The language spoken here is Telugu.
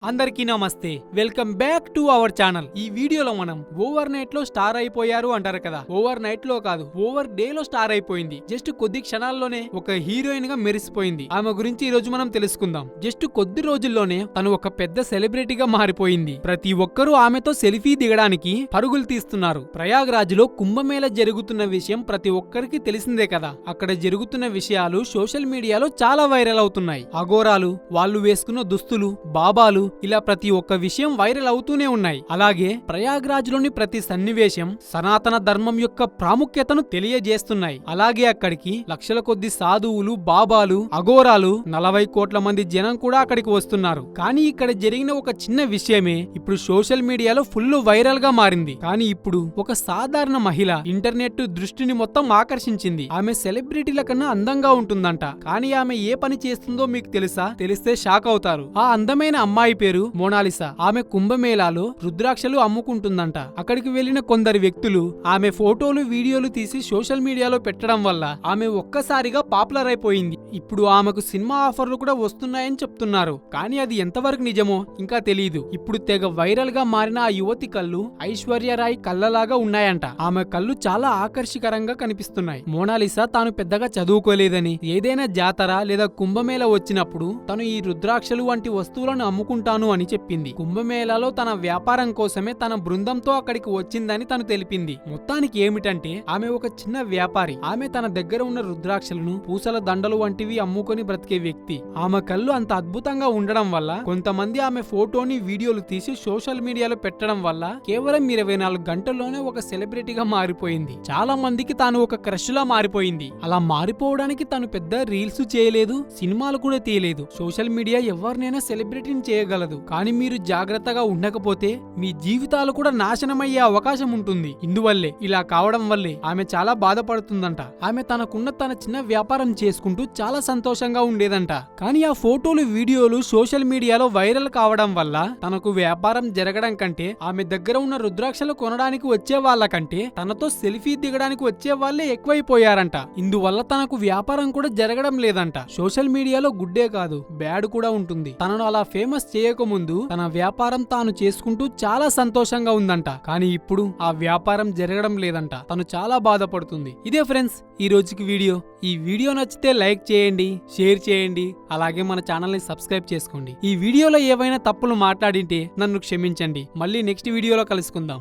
అందరికీ నమస్తే, welcome back to our channel. ఈ వీడియోలో మనం ఓవర్ నైట్ లో స్టార్ అయిపోయారు అంటారు కదా. ఓవర్ నైట్ లో కాదు, ఓవర్ డే లో స్టార్ అయిపోయింది. జస్ట్ కొద్ది క్షణాల్లోనే ఒక హీరోయిన్ గా మెరిసిపోయింది. ఆమె గురించి ఈ రోజు మనం తెలుసుకుందాం. జస్ట్ కొద్ది రోజుల్లోనే తను ఒక పెద్ద సెలబ్రిటీగా మారిపోయింది. ప్రతి ఒక్కరూ ఆమెతో సెల్ఫీ దిగడానికి పరుగులు తీస్తున్నారు. ప్రయాగ్రాజ్ లో కుంభమేళ జరుగుతున్న విషయం ప్రతి ఒక్కరికి తెలిసిందే కదా. అక్కడ జరుగుతున్న విషయాలు సోషల్ మీడియాలో చాలా వైరల్ అవుతున్నాయి. అఘోరాలు, వాళ్ళు వేసుకున్న దుస్తులు, బాబాలు, ఇలా ప్రతి ఒక్క విషయం వైరల్ అవుతూనే ఉన్నాయి. అలాగే ప్రయాగ్రాజ్ లోని ప్రతి సన్నివేశం సనాతన ధర్మం యొక్క ప్రాముఖ్యతను తెలియజేస్తున్నాయి. అలాగే అక్కడికి లక్షల కొద్ది సాధువులు, బాబాలు, అఘోరాలు, 40 కోట్ల మంది జనం కూడా అక్కడికి వస్తున్నారు. కానీ ఇక్కడ జరిగిన ఒక చిన్న విషయమే ఇప్పుడు సోషల్ మీడియాలో ఫుల్ వైరల్ గా మారింది. కానీ ఇప్పుడు ఒక సాధారణ మహిళ ఇంటర్నెట్ దృష్టిని మొత్తం ఆకర్షించింది. ఆమె సెలబ్రిటీల కన్నా అందంగా ఉంటుందంట. కానీ ఆమె ఏ పని చేస్తుందో మీకు తెలుసా? తెలిస్తే షాక్ అవుతారు. ఆ అందమైన అమ్మాయి పేరు మోనాలిసా. ఆమె కుంభమేళాలో రుద్రాక్షలు అమ్ముకుంటుందంట. అక్కడికి వెళ్లిన కొందరు వ్యక్తులు ఆమె ఫోటోలు, వీడియోలు తీసి సోషల్ మీడియాలో పెట్టడం వల్ల ఆమె ఒక్కసారిగా పాపులర్ అయిపోయింది. ఇప్పుడు ఆమెకు సినిమా ఆఫర్లు కూడా వస్తున్నాయని చెప్తున్నారు. కానీ అది ఎంతవరకు నిజమో ఇంకా తెలియదు. ఇప్పుడు తెగ వైరల్ గా మారిన ఆ యువతి కళ్ళు ఐశ్వర్యరాయ్ కళ్ళలాగా ఉన్నాయంట. ఆమె కళ్ళు చాలా ఆకర్షికరంగా కనిపిస్తున్నాయి. మోనాలిసా తాను పెద్దగా చదువుకోలేదని, ఏదైనా జాతర లేదా కుంభమేళ వచ్చినప్పుడు తను ఈ రుద్రాక్షలు వంటి వస్తువులను అమ్ముకుంటాను అని చెప్పింది. కుంభమేళాలో తన వ్యాపారం కోసమే తన బృందంతో అక్కడికి వచ్చిందని తను తెలిపింది. మొత్తానికి ఏమిటంటే ఆమె ఒక చిన్న వ్యాపారి. ఆమె తన దగ్గర ఉన్న రుద్రాక్షలను, పూసల దండలు వంటివి అమ్ముకొని బ్రతికే వ్యక్తి. ఆమె కళ్ళు అంత అద్భుతంగా ఉండడం వల్ల కొంతమంది ఆమె ఫోటోని, వీడియోలు తీసి సోషల్ మీడియాలో పెట్టడం వల్ల కేవలం 24 గంటల్లోనే ఒక సెలబ్రిటీగా మారిపోయింది. చాలా మందికి తాను ఒక క్రష్ లా మారిపోయింది. అలా మారిపోవడానికి తను పెద్ద రీల్స్ చేయలేదు, సినిమాలు కూడా తీయలేదు. సోషల్ మీడియా ఎవరినైనా సెలబ్రిటీని చేయగలదు. కానీ మీరు జాగ్రత్తగా ఉండకపోతే మీ జీవితాలు కూడా నాశనమయ్యే అవకాశం ఉంటుంది. ఇందువల్లే, ఇలా కావడం వల్లే ఆమె చాలా బాధపడుతుందంట. ఆమె తనకున్న తన చిన్న వ్యాపారం చేసుకుంటూ చాలా సంతోషంగా ఉండేదంట. కానీ ఆ ఫోటోలు, వీడియోలు సోషల్ మీడియాలో వైరల్ కావడం వల్ల తనకు వ్యాపారం జరగడం కంటే ఆమె దగ్గర ఉన్న రుద్రాక్షలు కొనడానికి వచ్చే వాళ్ళ కంటే తనతో సెల్ఫీ దిగడానికి వచ్చే వాళ్ళే ఎక్కువైపోయారంట. ఇందువల్ల తనకు వ్యాపారం కూడా జరగడం లేదంట. సోషల్ మీడియాలో గుడ్డే కాదు, బ్యాడ్ కూడా ఉంటుంది. తనను అలా ఫేమస్ చేయకముందు తన వ్యాపారం తాను చేసుకుంటూ చాలా సంతోషంగా ఉందంట. కానీ ఇప్పుడు ఆ వ్యాపారం జరగడం లేదంట. తను చాలా బాధపడుతుంది. ఇదే ఫ్రెండ్స్ ఈ రోజుకి వీడియో. ఈ వీడియో నచ్చితే లైక్ చేయండి, షేర్ చేయండి, అలాగే మన ఛానల్ ని సబ్స్క్రైబ్ చేసుకోండి. ఈ వీడియోలో ఏవైనా తప్పులు మాట్లాడింటే నన్ను క్షమించండి. మళ్ళీ నెక్స్ట్ వీడియోలో కలుసుకుందాం.